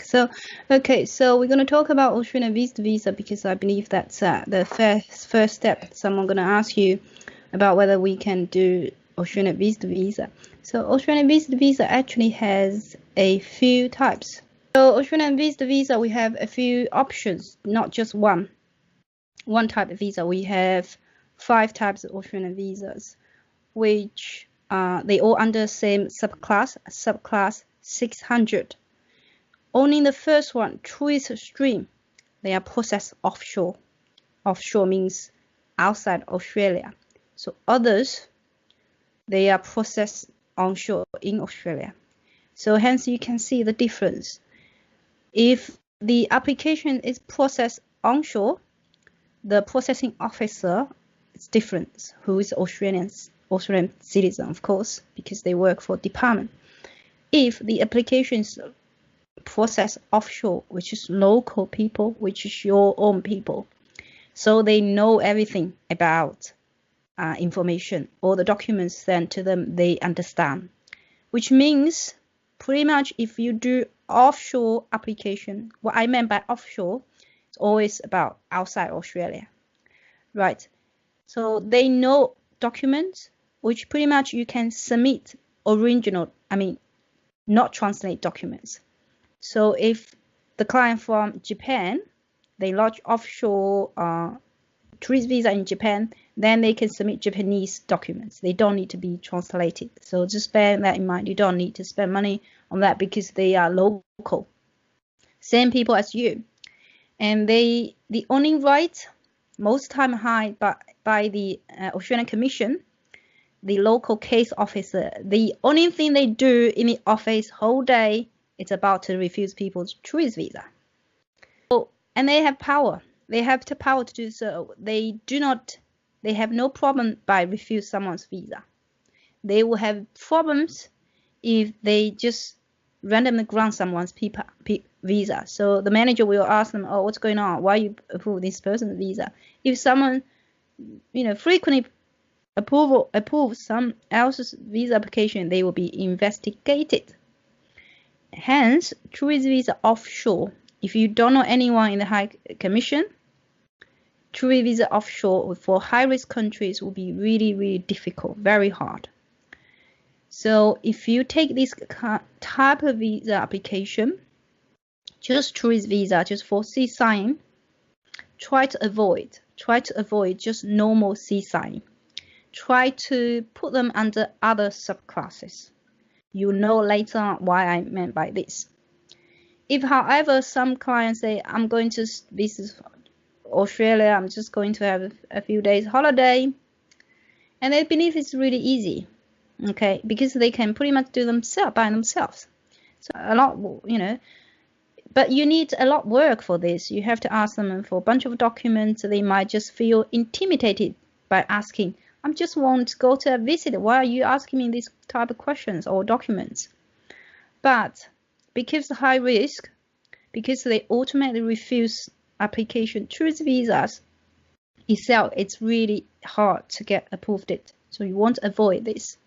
So, okay, so we're going to talk about Australian visa because I believe that's the first step. Someone going to ask you about whether we can do Australian visa. So Australian visa actually has a few types. So Australian visa, we have a few options, not just one type of visa. We have 5 types of Australian visas, which they all under same subclass 600. Only the first one, tourist stream, they are processed offshore. Offshore means outside Australia. So others, they are processed onshore in Australia. So hence you can see the difference. If the application is processed onshore, the processing officer is different, who is Australian citizen, of course, because they work for department. If the application is processed offshore, which is local people, which is your own people, so they know everything about information, all the documents sent to them, they understand, which means pretty much if you do offshore application, what I meant by offshore, it's always about outside Australia, right? So they know documents, which pretty much you can submit original, not translate documents. So if the client from Japan, they lodge offshore tourist visa in Japan, then they can submit Japanese documents. They don't need to be translated. So just bear that in mind. You don't need to spend money on that because they are local, same people as you. And the only right, most time high by the Australian Commission, the local case officer, the only thing they do in the office whole day is about to refuse people's tourist visa. So, and they have power. They have the power to do so. They have no problem by refuse someone's visa. They will have problems if they just randomly grant someone's visa. So the manager will ask them, oh, what's going on? Why you approve this person's visa? If someone, frequently approves some else's visa application, they will be investigated. Hence, tourist visa offshore. If you don't know anyone in the High Commission, tourist visa offshore for high-risk countries will be really, really difficult, very hard. So if you take this type of visa application, just tourist visa, just for sea sign, try to avoid just normal sea sign. Try to put them under other subclasses. You know later on why I meant by this. If, however, some clients say, I'm going to visit Australia, I'm just going to have a few days holiday, and they believe it's really easy, okay, because they can pretty much do by themselves. So a lot, but you need a lot of work for this. You have to ask them for a bunch of documents. They might just feel intimidated by asking, I just want to go to a visit. Why are you asking me these type of questions or documents? But because of high risk, because they automatically refuse application, tourist visas itself, it's really hard to get approved it. So you want to avoid this.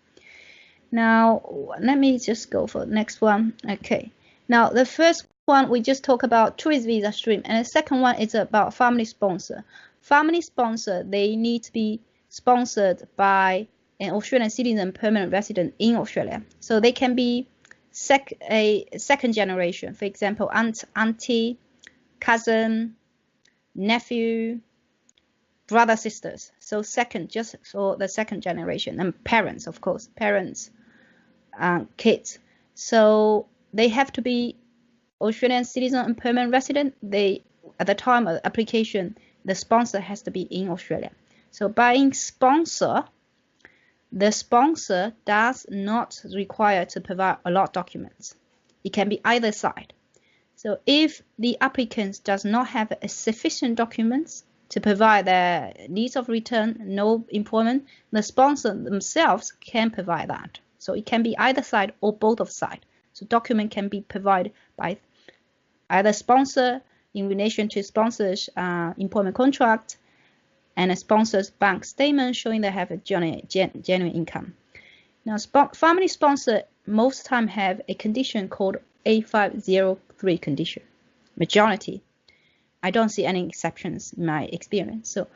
Now, let me just go for the next one. Okay. Now, the first one, we just talk about tourist visa stream. And the second one is about family sponsor. Family sponsor, they need to be sponsored by an Australian citizen, permanent resident in Australia. So they can be a second generation, for example, auntie, cousin, nephew, brother, sisters. So just for the second generation, and parents, of course, kids. So they have to be Australian citizen and permanent resident. At the time of application, the sponsor has to be in Australia. So buying sponsor, the sponsor does not require to provide a lot of documents. It can be either side. So if the applicant does not have sufficient documents to provide their needs of return, no employment, the sponsor themselves can provide that. So it can be either side or both of sides. So document can be provided by either sponsor in relation to sponsor's employment contract, and a sponsor's bank statement showing they have a genuine income. Now, family sponsor most time have a condition called A50 503 condition. Majority. I don't see any exceptions in my experience. So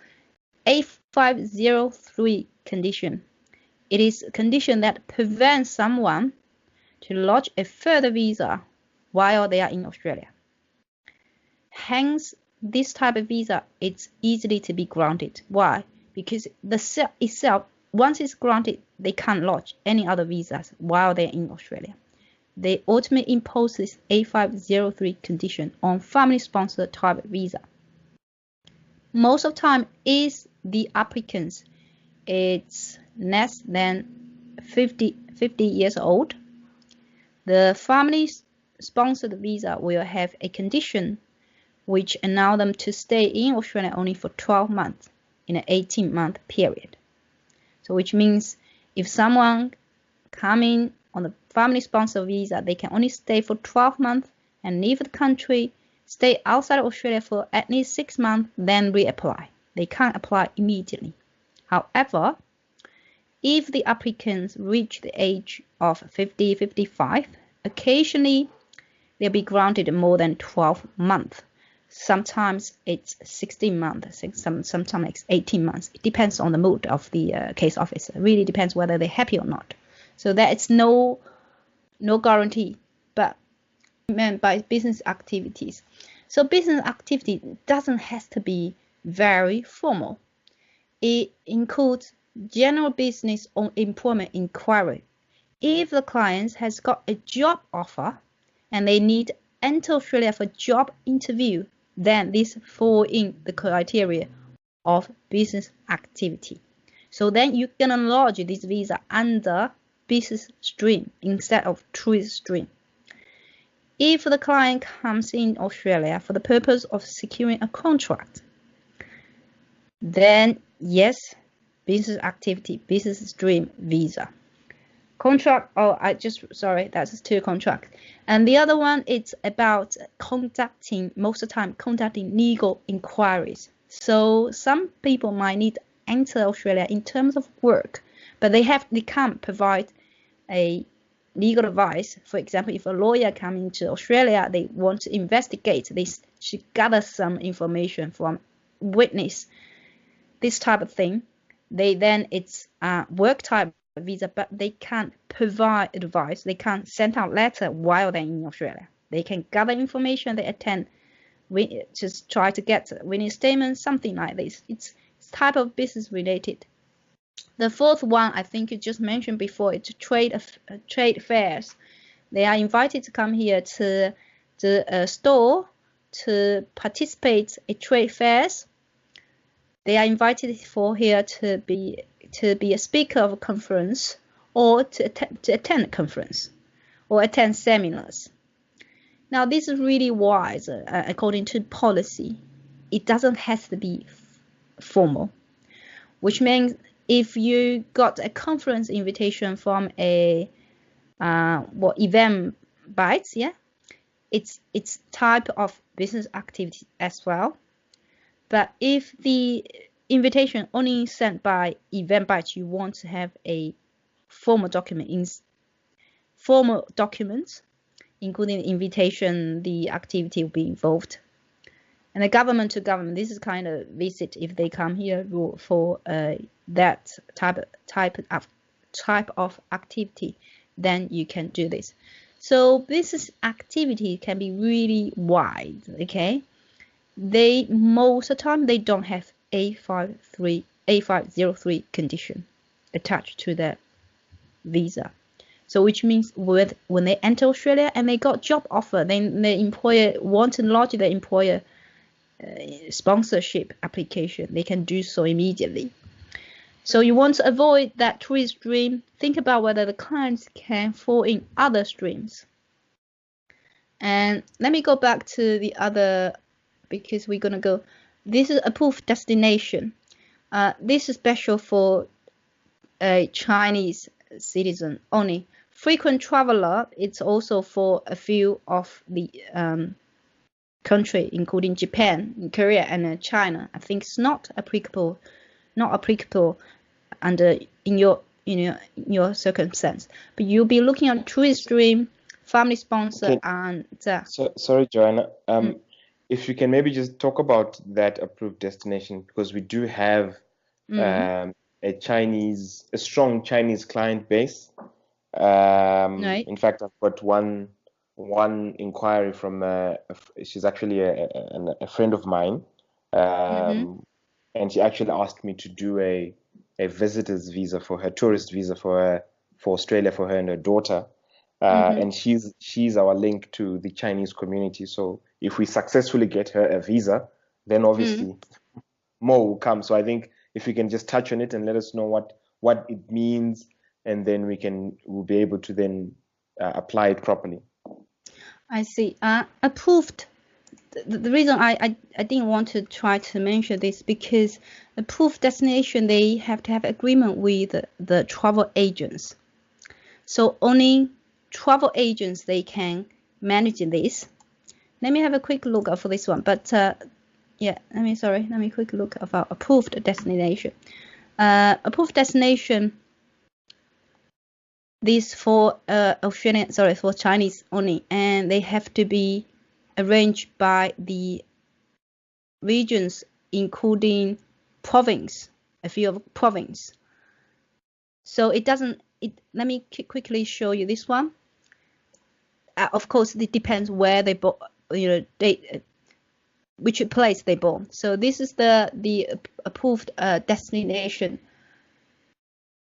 A503 condition. It is a condition that prevents someone to lodge a further visa while they are in Australia. Hence, this type of visa is easily to be granted. Why? Because the cell itself, once it's granted, they can't lodge any other visas while they're in Australia. They ultimately impose this A503 condition on family-sponsored type visa. Most of the time, is the applicants it's less than 50 years old. The family-sponsored visa will have a condition which allow them to stay in Australia only for 12 months in an 18-month period. So which means if someone coming on the family-sponsored visa, they can only stay for 12 months and leave the country, stay outside of Australia for at least 6 months, then reapply. They can't apply immediately. However, if the applicants reach the age of 50, 55, occasionally they'll be granted more than 12 months. Sometimes it's 16 months, sometimes it's 18 months. It depends on the mood of the case officer. It really depends whether they're happy or not. So that it's no guarantee, but meant by business activities. So business activity doesn't have to be very formal. It includes general business or employment inquiry. If the client has got a job offer and they need to enter Australia for job interview, then this fall in the criteria of business activity. So then you can lodge this visa under business stream instead of tourist stream. If the client comes in Australia for the purpose of securing a contract, then yes, business activity, business stream visa. Contract, that's 2 contracts. And the other one, it's about most of the time, conducting legal inquiries. So some people might need to enter Australia in terms of work, but they can't provide a legal advice. For example, if a lawyer comes into Australia, they want to investigate, they should gather some information from witness, this type of thing. It's work type visa, but they can't provide advice. They can't send out letter while they're in Australia. They can gather information, they attend, just try to get witness statements, something like this. It's type of business related. The fourth one, I think you just mentioned before, it's trade fairs. They are invited to come here to the store to participate in trade fairs. They are invited here to be a speaker of a conference, or to attend a conference or attend seminars. Now, this is really wise according to policy. It doesn't have to be formal, which means if you got a conference invitation from a event bites, it's type of business activity as well. But if the invitation only sent by Eventbrite, you want to have a formal documents, including the invitation, the activity will be involved. And the government to government, this is kind of visit. If they come here for that type of activity, then you can do this. So business activity can be really wide. Okay. Most of the time they don't have A503 condition attached to their visa. So which means when they enter Australia and they got job offer, then the employer want to lodge the employer sponsorship application, they can do so immediately. So you want to avoid that tourist stream, think about whether the clients can fall in other streams. And let me go back to the other, because we're going to go, this is approved destination. This is special for a Chinese citizen only. Frequent traveler, it's also for a few of the country, including Japan, Korea, and China. I think it's not applicable under in your circumstance. But you'll be looking at tourist stream family sponsor, Okay. and Sorry, Joanna. If you can maybe just talk about that approved destination, because we do have a strong Chinese client base. right. In fact, I've got one inquiry from she's actually a friend of mine, and she actually asked me to do a visitor's visa for her, tourist visa for Australia for her and her daughter. And she's our link to the Chinese community. So if we successfully get her a visa, then obviously more will come. So I think if you can just touch on it and let us know what it means, and then we'll be able to then apply it properly. I see. Approved. The reason I didn't want to try to mention this because approved destination, they have to have agreement with the travel agents. So only travel agents, they can manage this. Let me have a quick look for this one. But yeah, let me quick look about approved destination. Approved destination, this for for Chinese only, and they have to be arranged by the regions, including province, a few of province. So it doesn't. Let me quickly show you this one. Of course, it depends where they bought. Which place they born. So this is the approved destination.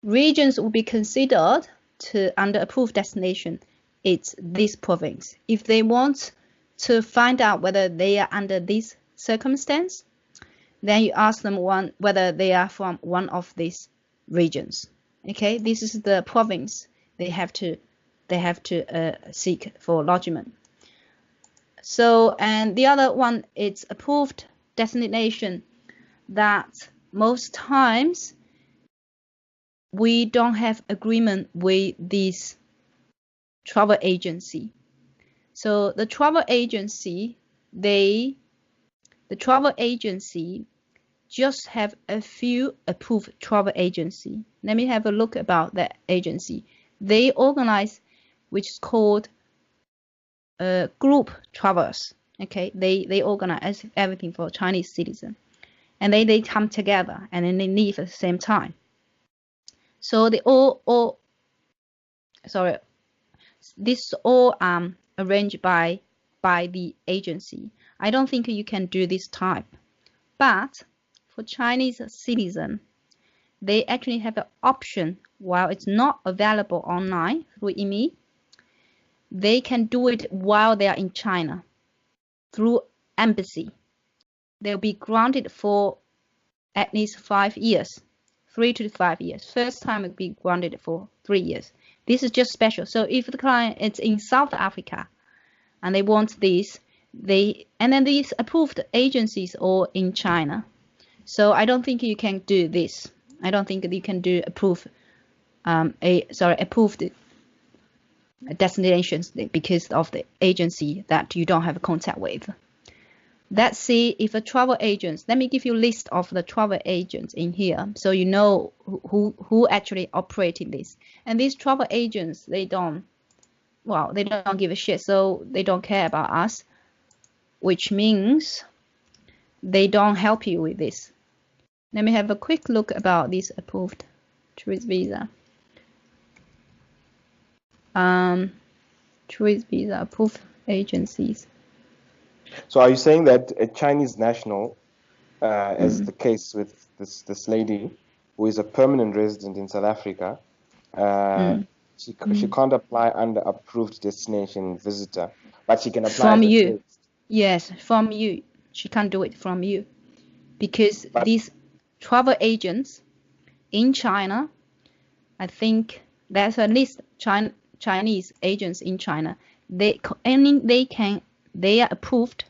Regions will be considered to under approved destination. It's this province. If they want to find out whether they are under this circumstance, then you ask them whether they are from one of these regions. Okay, this is the province they have to seek for lodgement. So, and the other one, it's approved destination that most times we don't have agreement with this travel agency. So the travel agency, just have a few approved travel agency. Let me have a look about that agency. They organize, which is called group travels. Okay, they organize everything for Chinese citizen, and they come together and then they leave at the same time. So they this all arranged by the agency. I don't think you can do this type, but for Chinese citizen, they actually have an option. While it's not available online through IME, they can do it while they are in China through embassy. They'll be granted for at least 5 years, 3 to 5 years. First time will be granted for 3 years. This is just special. So if the client is in South Africa and they want this, and then these approved agencies are in China. So I don't think you can do this. I don't think you can do approved destinations because of the agency that you don't have contact with. Let's see if a travel agent, let me give you a list of the travel agents in here so you know who actually operating this. And these travel agents, they don't give a shit, so they don't care about us, which means they don't help you with this. Let me have a quick look about this approved tourist visa. Tourist visa approved agencies. So are you saying that a Chinese national, as the case with this lady who is a permanent resident in South Africa, she can't apply under approved destination visitor, but she can apply from as a you. tourist? Yes, from you. She can't do it from you because these travel agents in China, I think there's at least Chinese agents in China. They are approved.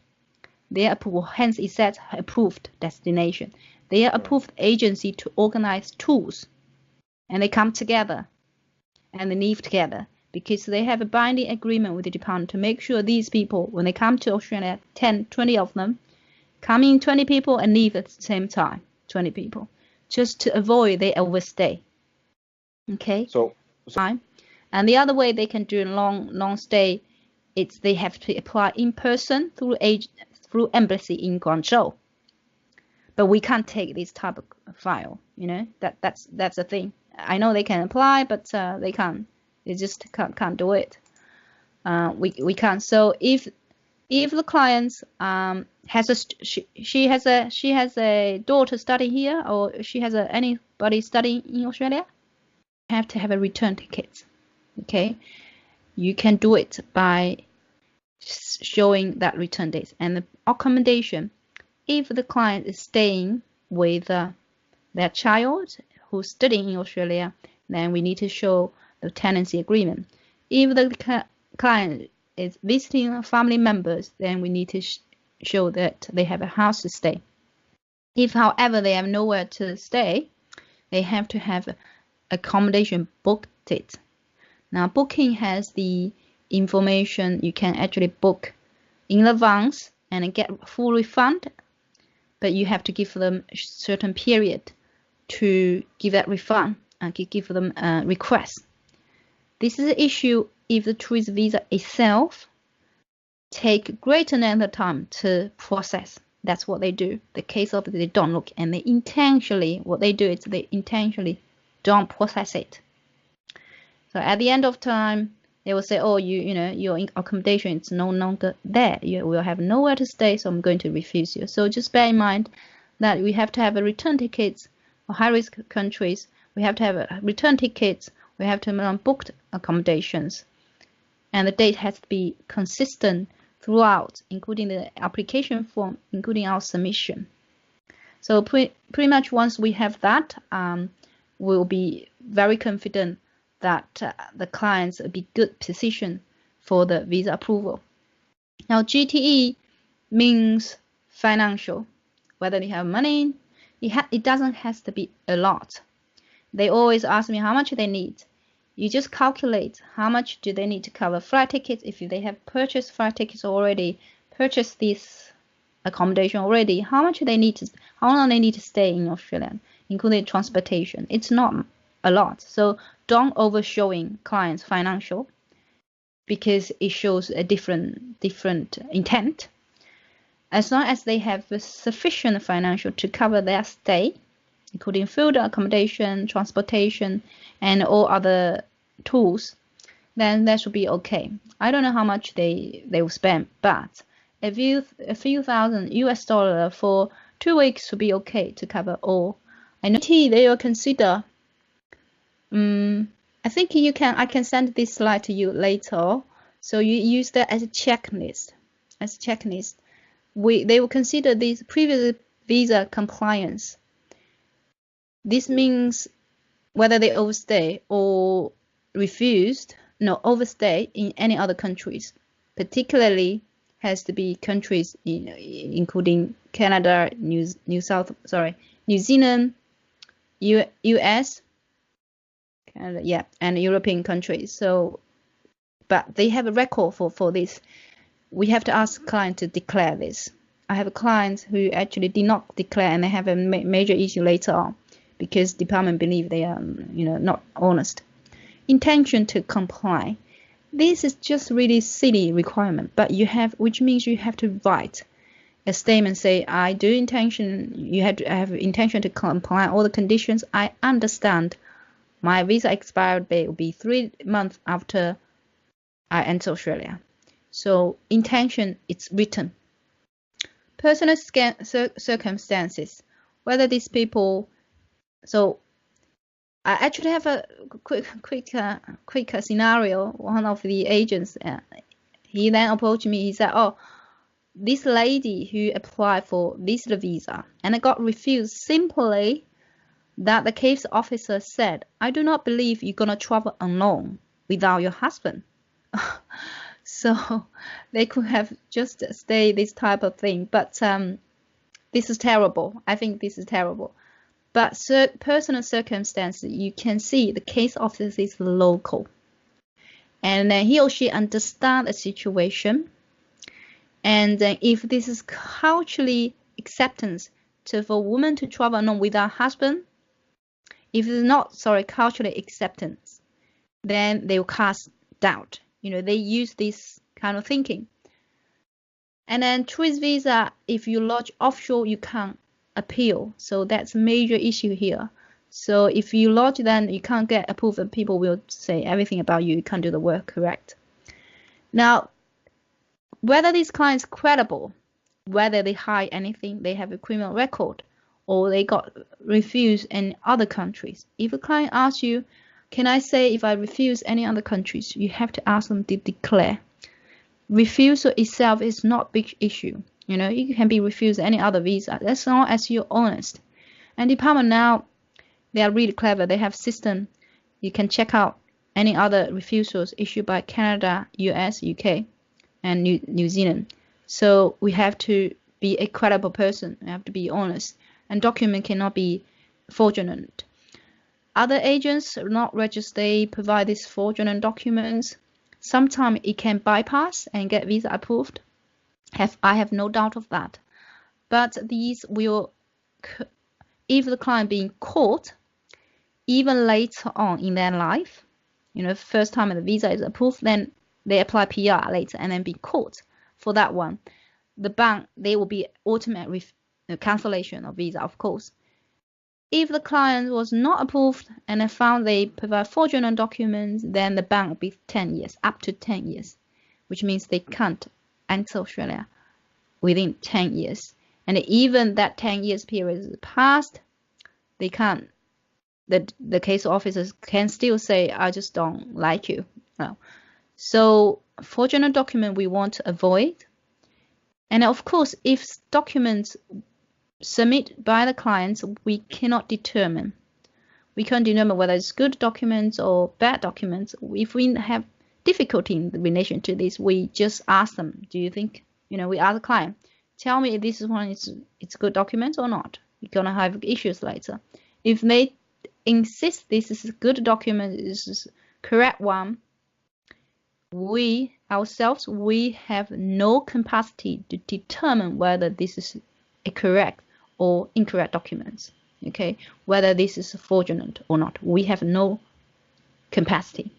They are approved. Hence, it says approved destination. They are approved agency to organize tours, and they come together and they live together because they have a binding agreement with the department to make sure these people, when they come to Australia, 10, 20 of them, come in 20 people and leave at the same time, 20 people, just to avoid they overstay. Okay. So and the other way they can do long stay they have to apply in person through embassy in Guangzhou. But we can't take this type of file, that's the thing. I know they can apply, but they can't. They just can't do it. We can't. So if the client she has a daughter studying here, or she has anybody studying in Australia, you have to have a return ticket. Okay, you can do it by showing that return date and the accommodation. If the client is staying with their child who's studying in Australia, then we need to show the tenancy agreement. If the client is visiting family members, then we need to show that they have a house to stay. If, however, they have nowhere to stay, they have to have accommodation booked it. Now, booking has the information you can actually book in advance and get full refund, but you have to give them a certain period to give that refund and give them a request. This is an issue if the tourist visa itself take greater length of time to process. That's what they do. The case of they don't look, and they intentionally, what they do is they intentionally don't process it. So at the end of time, they will say, oh, your accommodation is no longer there. You will have nowhere to stay, so I'm going to refuse you. So just bear in mind that we have to have a return tickets for high-risk countries. We have to have a return tickets. We have to have booked accommodations. And the date has to be consistent throughout, including the application form, including our submission. So pretty much once we have that, we'll be very confident that the clients will be good position for the visa approval. Now, GTE means financial. Whether they have money, it doesn't have to be a lot. They always ask me how much they need. You just calculate how much do they need to cover flight tickets. If they have purchased flight tickets already, purchased this accommodation already, how long they need to stay in Australia, including transportation. It's not a lot. So don't overshowing clients financial, because it shows a different intent. As long as they have sufficient financial to cover their stay, including food, accommodation, transportation, and all other tools, then that should be okay. I don't know how much they will spend, but a few thousand $US for 2 weeks should be okay to cover all. I know they will consider. I think I can send this slide to you later. So you use that as a checklist. They will consider this previous visa compliance. This means whether they overstay or overstay in any other countries. Particularly has to be countries including Canada, New Zealand, US, Canada, and European countries. So, but they have a record for this. We have to ask client to declare this. I have a client who actually did not declare, and they have a major issue later on because department believe they are, not honest. Intention to comply. This is just really silly requirement, but which means you have to write a statement, say, I do intention, you have to have intention to comply all the conditions. I understand my visa expired date will be 3 months after I enter Australia. So intention, it's written. Personal circumstances, whether these people, so I actually have a quick scenario. One of the agents, he then approached me. He said, "Oh, this lady who applied for this visa and got refused simply that the case officer said, I do not believe you're gonna travel alone without your husband." So they could have just stayed this type of thing, but this is terrible. I think this is terrible. But personal circumstances, you can see the case officer is local, and he or she understands the situation. And if this is culturally acceptance for a woman to travel alone without husband, if it's not culturally acceptance, then they will cast doubt. They use this kind of thinking. And then tourist visa, if you lodge offshore, you can't appeal. So that's a major issue here. So if you lodge, then you can't get approved, and people will say everything about you. You can't do the work correct. Now, whether these clients credible, whether they hide anything, they have a criminal record, or they got refused in other countries. If a client asks you, can I say if I refuse any other countries, you have to ask them to declare. Refusal itself is not a big issue. You know, you can be refused any other visa as long as you're honest. And department now, they are really clever. They have system. You can check out any other refusals issued by Canada, US, UK, and New Zealand. So we have to be a credible person. We have to be honest. And document cannot be fraudulent. Other agents not registered, they provide these fraudulent documents. Sometimes it can bypass and get visa approved. I have no doubt of that. But these will, if the client being caught, even later on in their life, you know, first time the visa is approved, then they apply PR later and then be caught for that one. The bank, they will be automatic cancellation of visa, of course. If the client was not approved and they found they provide fraudulent documents, then the ban will be 10 years, up to 10 years, which means they can't enter Australia within 10 years. And even that 10 years period is passed, they can't, the case officers can still say, I just don't like you. No. So fraudulent document we want to avoid. And of course, if documents submitted by the clients, we cannot determine. We can't determine whether it's good documents or bad documents. If we have difficulty in relation to this, we just ask them, do you think, you know, we ask the client, tell me if this is one it's good documents or not. You're gonna have issues later. If they insist this is a good document, this is correct one, we ourselves, we have no capacity to determine whether this is a correct or incorrect documents. Okay, whether this is fraudulent or not, we have no capacity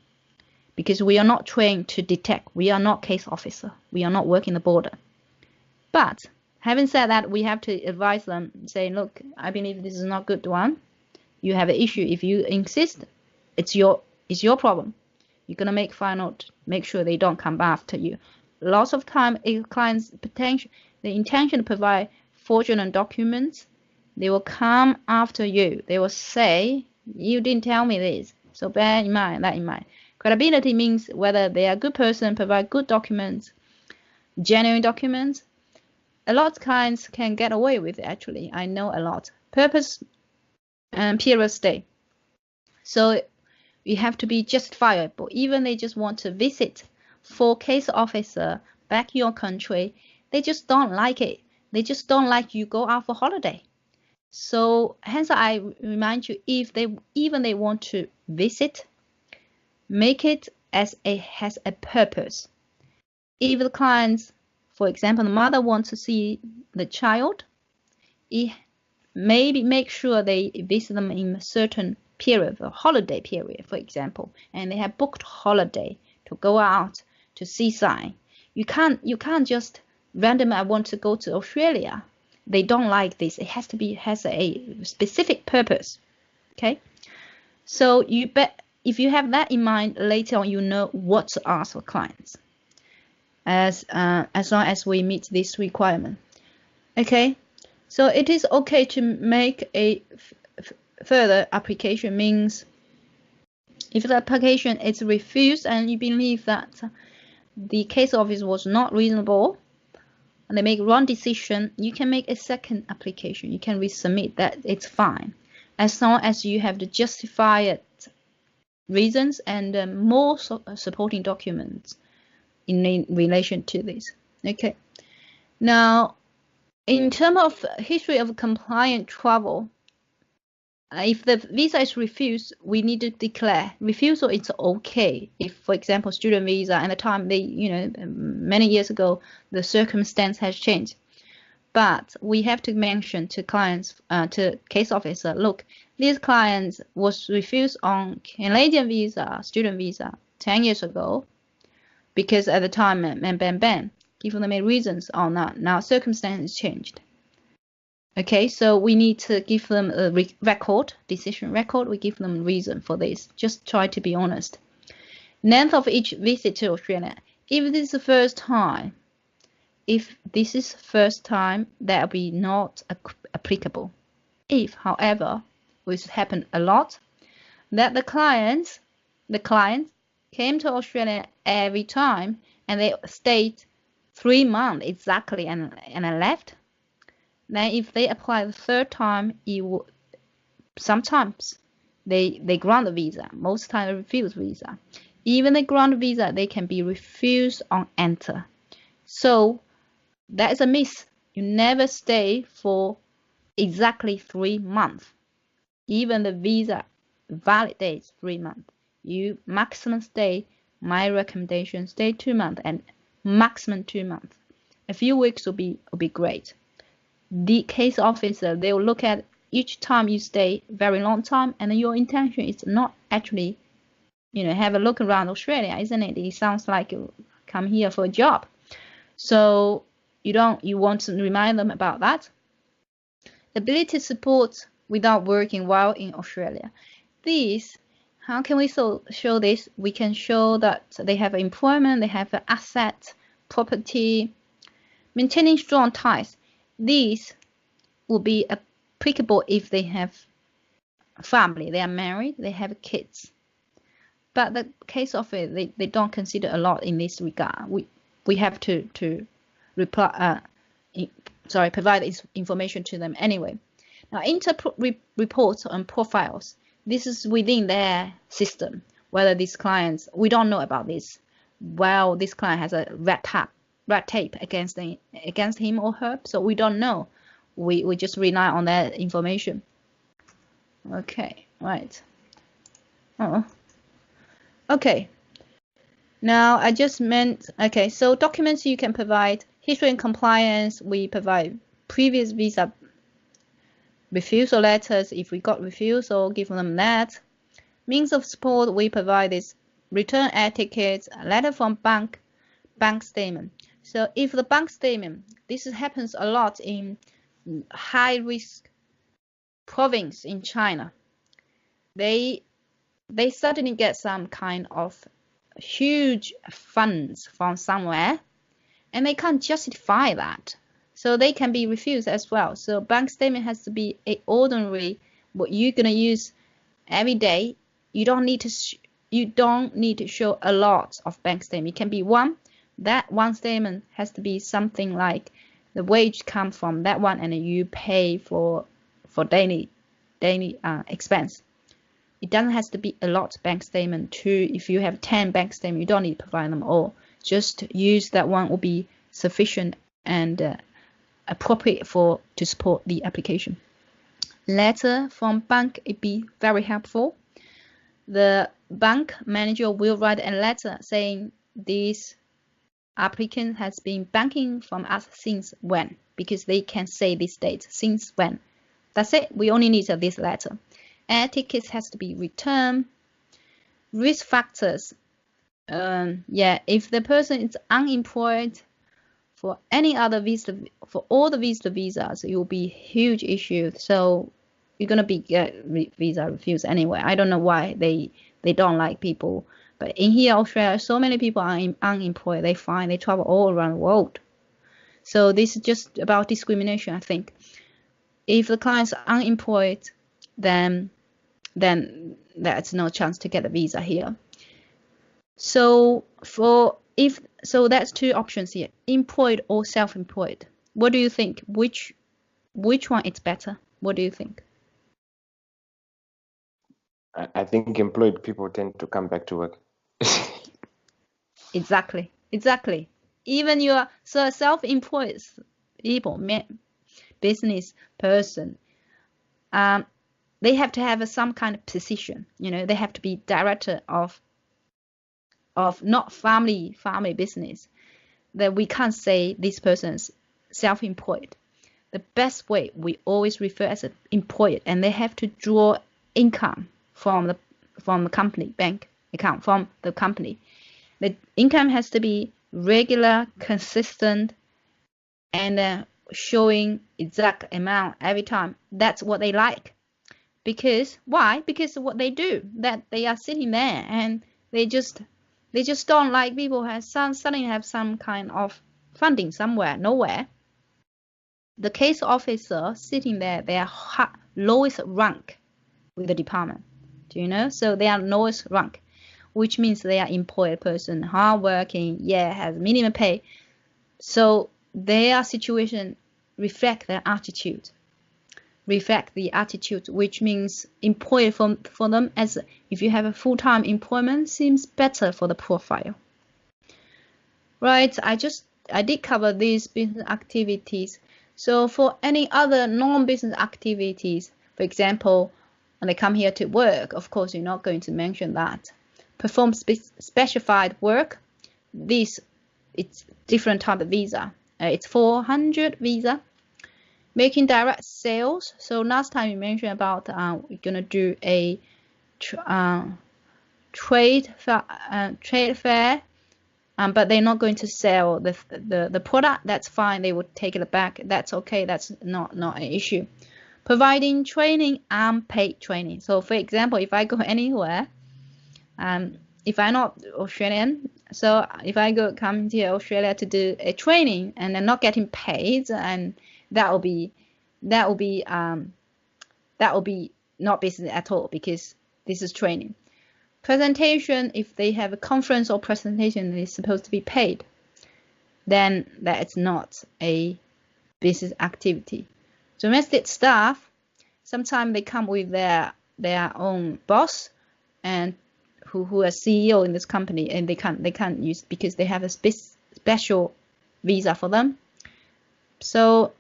because we are not trained to detect. We are not case officer. We are not working the border. But having said that, we have to advise them, say, look, I believe this is not good one. You have an issue. If you insist, it's your problem. You're gonna make final, make sure they don't come back after you. Lots of time, a client's potential, the intention to provide fraudulent documents, they will come after you. They will say, you didn't tell me this. So bear in mind, that in mind. Credibility means whether they are a good person, provide good documents, genuine documents. A lot of clients can get away with it, actually. I know a lot. Purpose and period stay. So you have to be justifiable. Even they just want to visit for case officer back in your country, they just don't like it. They just don't like you go out for holiday. So hence I remind you, if they want to visit, make it as has a purpose. If the clients, for example, the mother wants to see the child, maybe make sure they visit them in a certain period, a holiday period, for example, and they have booked holiday to go out to seaside. You can't just randomly, I want to go to Australia. They don't like this. It has a specific purpose. Okay, so if you have that in mind, later on you know what to ask for clients. As long as we meet this requirement. Okay, so it is okay to make a further application. Means if the application is refused and you believe that the case office was not reasonable and they make wrong decision, you can make a second application. You can resubmit that. It's fine, as long as you have the justified reasons and more supporting documents in relation to this. Okay, now in terms of history of compliant travel, if the visa is refused, we need to declare refusal. It's okay if, for example, student visa, and the time they, many years ago, the circumstance has changed. But we have to mention to clients, to case officer, look, this client was refused on Canadian visa, student visa, 10 years ago. because at the time, bam, give them a reasons or not. Now circumstances changed. Okay, so we need to give them a record, decision record. We give them reason for this. Just try to be honest. Length of each visit to Australia. If this is the first time, that will be not applicable. If, however, which happen a lot, that the clients came to Australia every time and they stayed 3 months exactly and left, then if they apply the third time, sometimes they grant the visa, most times they refuse visa. Even they grant visa, they can be refused on enter. So that is a miss. You never stay for exactly 3 months. Even the visa valid date 3 months. You maximum stay, my recommendation, stay 2 months and maximum 2 months. A few weeks will be great. The case officer, they will look at each time you stay very long time, and your intention is not actually, have a look around Australia, isn't it? It sounds like you come here for a job. So you want to remind them about that. Ability to support without working while in Australia. This, how can we show this? We can show that they have employment, they have asset, property, maintaining strong ties. These will be applicable if they have family, they are married, they have kids. But the case of it, they don't consider a lot in this regard. We have to provide this information to them anyway. Now, reports and profiles. This is within their system. Whether these clients, we don't know about this. Well, this client has a red tape against him or her, so we don't know. We just rely on that information. Okay, right. Okay. Now I just meant, okay, so documents you can provide, history and compliance, we provide previous visa refusal letters. If we got refusal, give them that. Means of support, we provide this return air tickets, a letter from bank statement. So if the bank statement, this happens a lot in high risk province in China. They suddenly get some kind of huge funds from somewhere and they can't justify that. So they can be refused as well. So bank statement has to be an ordinary, what you're going to use every day. You don't need to show a lot of bank statement. It can be one. That one statement has to be something like the wage comes from that one and you pay for daily expense. It doesn't have to be a lot bank statement too. If you have 10 bank statements, you don't need to provide them all. Just use that one will be sufficient and appropriate to support the application. Letter from bank would be very helpful. The bank manager will write a letter saying this applicant has been banking from us since when, because they can say this date, since when. That's it. We only need this letter. Air tickets has to be returned. Risk factors. If the person is unemployed for any other visa, for all the visas, it will be huge issue. So you're gonna get visa refused anyway. I don't know why they don't like people, but in here Australia, so many people are unemployed. They travel all around the world. So this is just about discrimination, I think. If the client's unemployed, then there's no chance to get a visa here. So that's two options here: employed or self-employed. What do you think? Which one is better? What do you think? I think employed people tend to come back to work. Exactly. Even you are self-employed people, business person, they have to have some kind of position. They have to be director of not family business. That we can't say this person's self-employed. The best way, we always refer as an employed, and they have to draw income from the company bank account from the company. The income has to be regular, consistent, and showing exact amount every time. That's what they like. Because why? Because of what they do. That they are sitting there and they just don't like people suddenly have some kind of funding somewhere, nowhere. The case officer sitting there, they are lowest rank with the department. Do you know? So they are lowest rank, which means they are employed person, hardworking, yeah, has minimum pay. So their situation reflect their attitude, which means employed for them as if you have a full-time employment seems better for the profile. Right, I did cover these business activities. So for any other non-business activities, for example, when they come here to work, of course, you're not going to mention that. Perform specified work. It's different type of visa. It's 400 visa. Making direct sales. So last time you mentioned about we're gonna do a trade fair. But they're not going to sell the product. That's fine. They would take it back. That's okay. That's not an issue. Providing training, unpaid training. So for example, if I go anywhere, if I'm not Australian, so if I come to Australia to do a training and I'm not getting paid, and that will be not business at all, because this is training. Presentation, if they have a conference or presentation that is supposed to be paid, then that's not a business activity. Domestic staff, sometimes they come with their own boss and who are CEO in this company, and they can't use because they have a special visa for them. So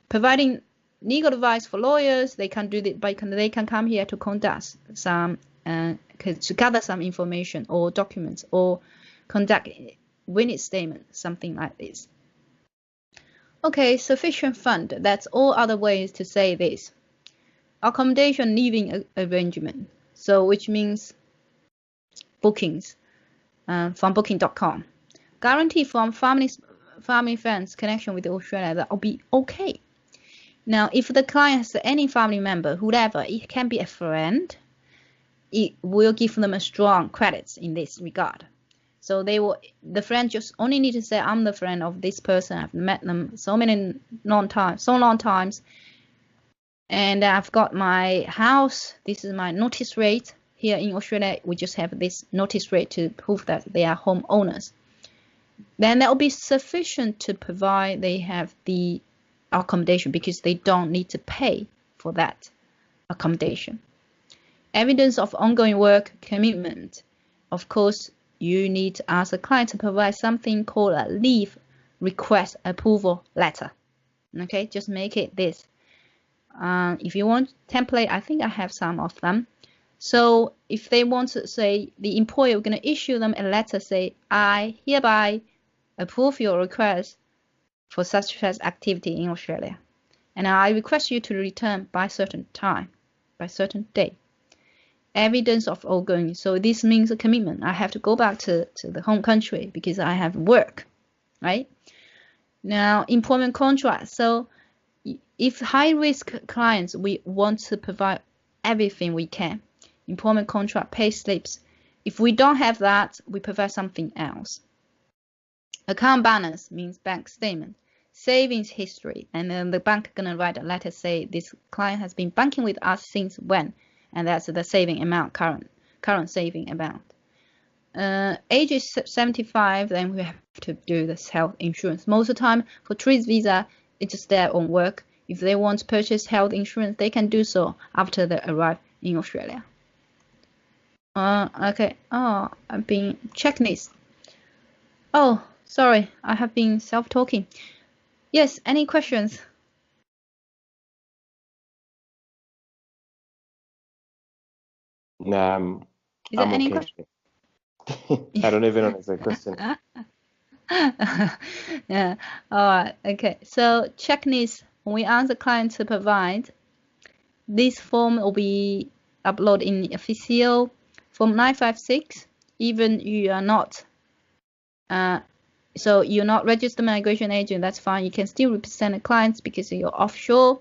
providing legal advice for lawyers, they can do that, they can come here to conduct some to gather some information or documents or conduct witness statement, something like this. Okay, sufficient fund. That's all other ways to say this. Accommodation living arrangement. So which means bookings from booking.com. Guarantee from family friends connection with Australia, that will be okay. Now, if the client has any family member, whoever, it can be a friend, it will give them a strong credits in this regard. So the friend just only need to say, I'm the friend of this person. I've met them so long times. And I've got my house. This is my notice rate. Here in Australia, we just have this notice rate to prove that they are homeowners. Then that will be sufficient to provide they have the accommodation, because they don't need to pay for that accommodation. Evidence of ongoing work commitment. Of course, you need to ask the client to provide something called a leave request approval letter. Okay, just make it this. If you want template, I think I have some of them. So if they want to say, the employer, we're going to issue them a letter, say, I hereby approve your request for such as activity in Australia, and I request you to return by certain time, by certain day. Evidence of ongoing. So this means a commitment. I have to go back to the home country because I have work, right? Now, employment contract. So if high risk clients, we want to provide everything we can. Employment contract, pay slips. If we don't have that, we provide something else. Account balance means bank statement. Savings history, and then the bank gonna write a letter, say this client has been banking with us since when, and that's the saving amount, current saving amount. Age is 75, then we have to do this health insurance. Most of the time for tourist visa, it's just their own work. If they want to purchase health insurance, they can do so after they arrive in Australia. Okay. Oh, I've been checklist. Oh, sorry, I have been self-talking. Yes, any questions? Is there any question? I don't even know the question. Yeah. All right. Okay. So checklist. When we ask the client to provide, this form will be uploaded in official form 956. even you are not, so you're not registered migration agent, that's fine. You can still represent the clients because you're offshore.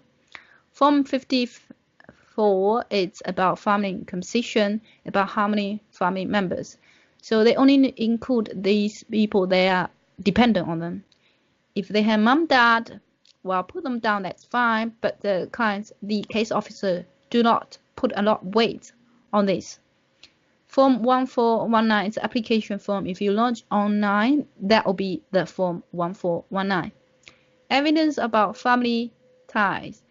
Form 54, it's about family composition, about how many family members. So they only include these people that are dependent on them. If they have mom, dad, well, put them down, that's fine. But the clients, the case officer, do not put a lot of weight on this. Form 1419 is the application form. If you launch online, that will be the form 1419. Evidence about family ties,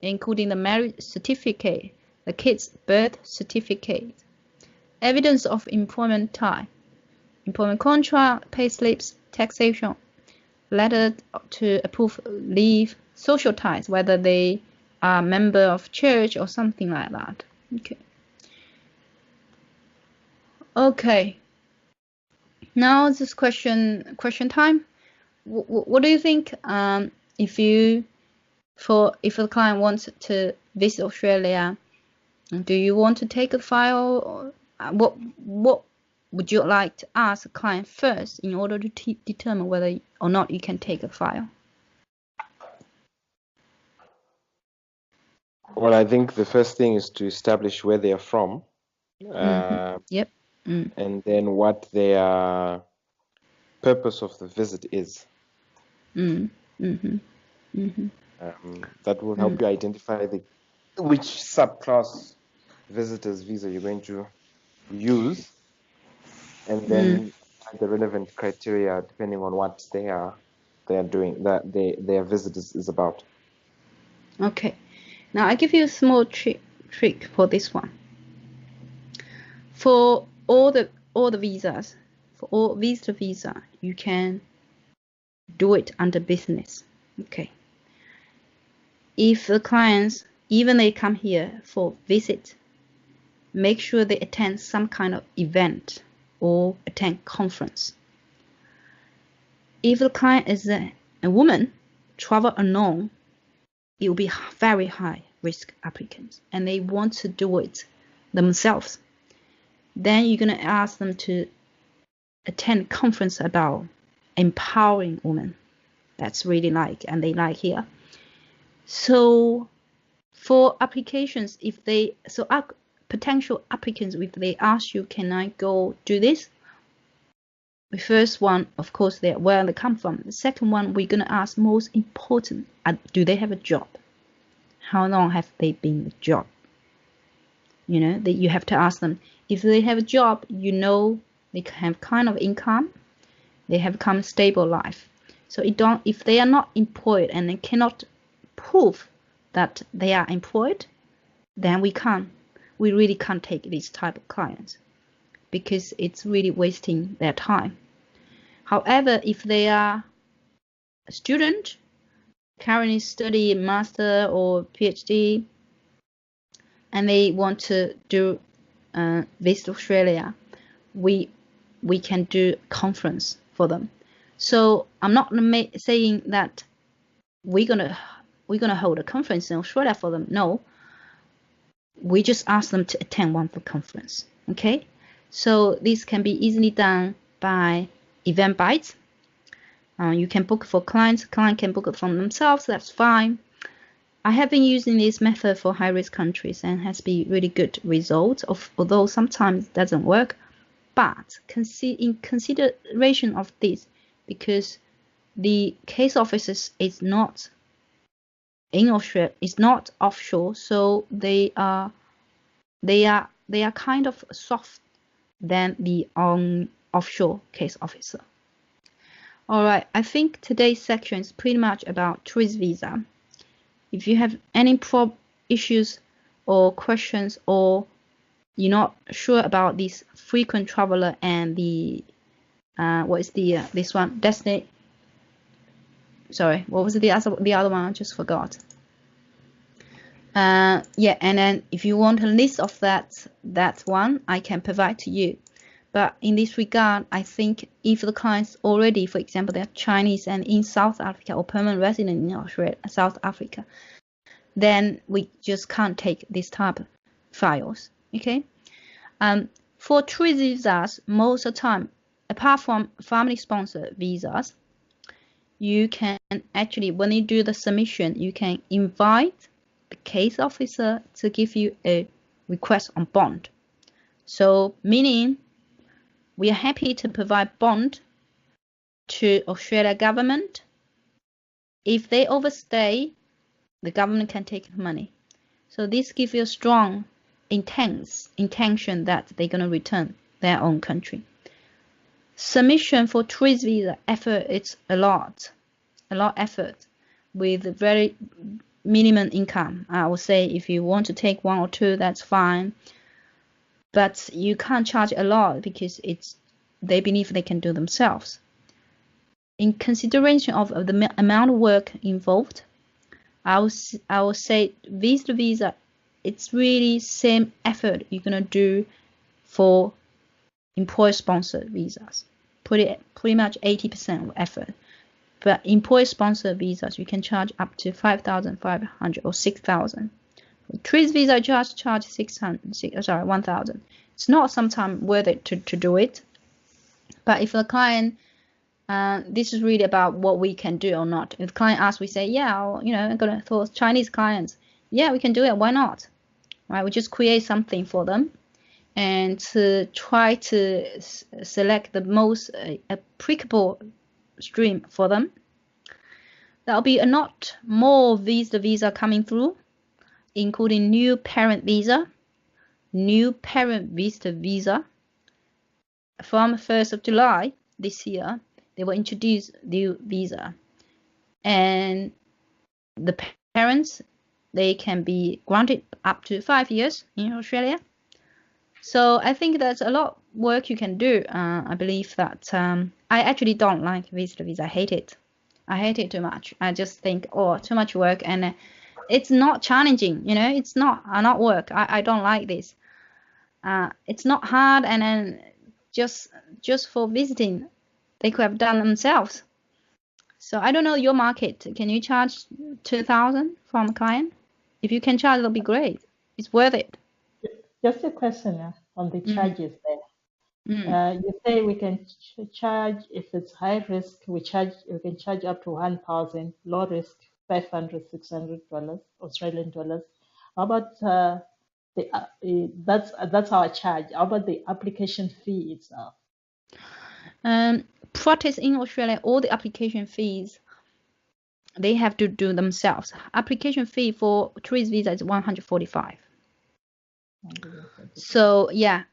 including the marriage certificate, the kid's birth certificate, evidence of employment tie, employment contract, pay slips, taxation, letter to approve leave, social ties, whether they are a member of church or something like that. Okay. Now this question time. What do you think? If the client wants to visit Australia, do you want to take a file? Or what would you like to ask the client first in order to determine whether or not you can take a file? Well, I think the first thing is to establish where they are from. Yep. And then what their purpose of the visit is. That will help you identify which subclass visitors visa you're going to use, and then the relevant criteria depending on what they are doing, that their visit is about. Okay, now I give you a small trick for this one. For all the visas, for all visa, you can do it under business. Okay. If the clients, even they come here for visit, make sure they attend some kind of event or attend conference. If the client is a woman, travel alone, it will be very high risk applicants, and they want to do it themselves. Then you're going to ask them to attend conference about empowering women. That's really and they like here. So for applications, potential applicants, if they ask you, can I go do this? The first one, of course, where they come from. The second one, we're going to ask most important, do they have a job? How long have they been in the job? That you have to ask them. If they have a job, they have kind of income, they have kind of stable life. So if they are not employed and they cannot prove that they are employed, then we really can't take this type of clients because it's really wasting their time. However, if they are a student, currently study master or PhD, and they want to do visit Australia, we can do conference for them. So I'm not saying that we're gonna hold a conference in Australia for them. No, we just ask them to attend one conference. Okay, so this can be easily done by Eventbrite. You can book for clients. Client can book it from themselves. That's fine. I have been using this method for high-risk countries and has been really good results, although sometimes it doesn't work. But in consideration of this, because the case officers is not in Australia, is not offshore, so they are kind of soft than the offshore case officer. All right, I think today's section is pretty much about tourist visa. If you have any issues or questions, or you're not sure about this frequent traveler and the this one, Destiny. Sorry, what was the other one? I just forgot. Yeah, and then if you want a list of that one, I can provide to you. But in this regard, I think if the clients already, for example, they're Chinese and in South Africa or permanent resident in Australia, South Africa, then we just can't take this type of files. Okay. For tourist visas, most of the time, apart from family-sponsored visas, you can actually, when you do the submission, you can invite the case officer to give you a request on bond. So meaning we are happy to provide bond to Australia government. If they overstay, the government can take money. So this gives you a strong intention that they're going to return their own country. Submission for tourist visa effort, it's a lot effort with very minimum income. I would say if you want to take 1 or 2, that's fine. But you can't charge a lot because they believe they can do themselves. In consideration of the amount of work involved, I would say visa, it's really same effort you're gonna do for employer-sponsored visas. Pretty much 80% of effort. But employer-sponsored visas, you can charge up to 5,500 or 6,000. For tourist visa, charge 1,000. It's not sometimes worth it to do it. But if the client, this is really about what we can do or not. If the client asks, we say, yeah, I'm gonna for Chinese clients, yeah, we can do it. Why not? Right? We just create something for them, and to try to select the most applicable stream for them. There'll be a lot more visa coming through, including new parent visa, new parent visitor visa. From 1st of July this year, they will introduce new visa, and the parents, they can be granted up to 5 years in Australia. So I think that's a lot of work you can do. I believe that I actually don't like visitor visa. I hate it. I hate it too much. I just think, oh, too much work, and it's not challenging. It's not work. I don't like this. It's not hard, and then just for visiting, they could have done themselves. So I don't know your market. Can you charge 2,000 from a client? If you can charge, it'll be great. It's worth it. Just a question on the charges there. You say we can charge, if it's high risk, we can charge up to 1,000, low risk $500, $600 Australian dollars. How about that's our charge? How about the application fee itself? Practice in Australia, all the application fees they have to do themselves. Application fee for tourist visa is 145. So yeah,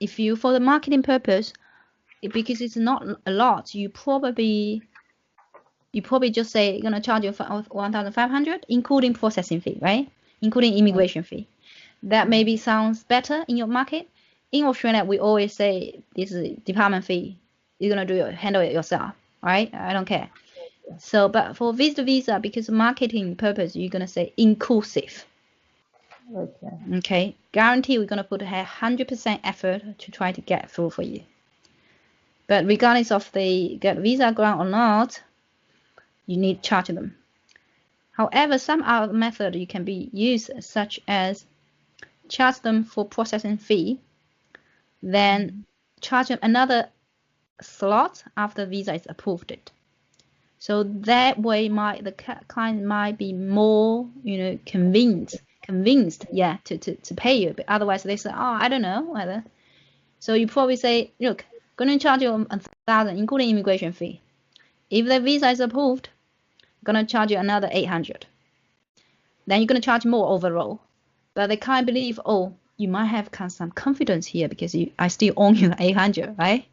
if you for the marketing purpose, because it's not a lot, you probably just say you're gonna charge you 1,500, including processing fee, right? Including immigration fee. That maybe sounds better in your market. In Australia, we always say this is a department fee. You're gonna handle it yourself, right? I don't care. So, but for visa, because marketing purpose, you're gonna say inclusive. Okay. Guarantee we're gonna put 100% effort to try to get through for you. But regardless of they get visa grant or not, you need to charge them. However, some other method you can be used, such as charge them for processing fee, then charge them another slot after visa is approved. So that way, the client might be more, convinced, yeah, to pay you. But otherwise, they say, oh, I don't know whether. So you probably say, look, going to charge you 1,000, including immigration fee. If the visa is approved, going to charge you another 800. Then you're going to charge more overall. But they can't believe, oh, you might have some confidence here because I still own you 800, right?